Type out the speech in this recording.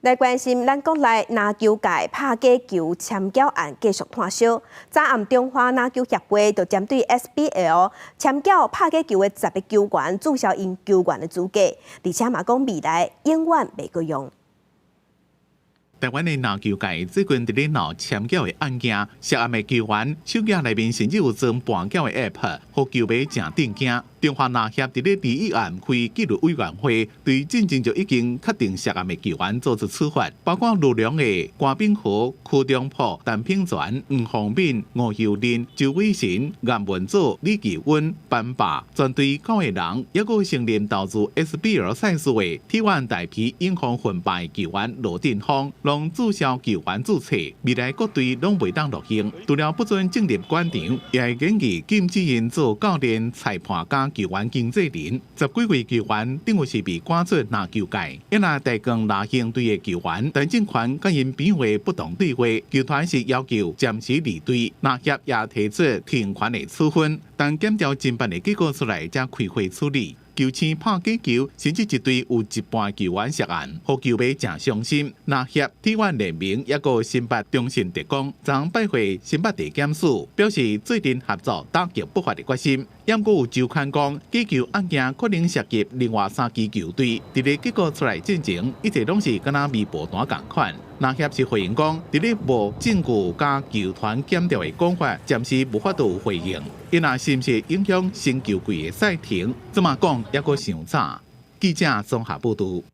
来关心咱国内篮球界拍假球签缴案继续炭烧。早暗中华篮球协会就针对 SBL 签缴拍假球的10个球员注销因球员的资格，而且嘛讲未来永远袂够用。台湾的篮球界最近伫咧闹签缴的案件，涉案的球员手机内面甚至有装半缴的 App， 互球迷正震惊。中华篮协伫咧2案开纪律委员会，对进前就已经确定涉案的球员做出处罚，包括陆良的关炳和、柯中普、陈品全、黄宏敏、吴秀林、周伟成、颜文祖、李继温、班霸，全队9个人，也有承认投资 SBL 赛事的 T1 大批英雄混败球员罗振峰，拢注销球员注册，未来各队拢袂当落行。除了不准进入官场，也会建议禁止因做教练、裁判加球员经纪人，10几位球员等于是被赶出篮球界。一那大江篮协队的球员陈正权甲因比划不同对话，球团是要求暂时离队，篮协也提出停权的处分，但检调侦办的结果出来才开会处理。球星拍假球，甚至一队有一半球员涉案，互球迷正伤心。篮协、T1 联盟也个新北中信特工，昨拜会新北地检署，表示最近合作打击不法的决心。也过有周刊讲，假球案件可能涉及另外3支球队，伫咧结果出来进前，一切拢是敢若微博单共款。篮协是回应讲，伫咧无证据加球团检调的讲法，暂时无法度回应。因若是毋是影响新球季的赛程，这么讲也阁伤早。记者综合报道。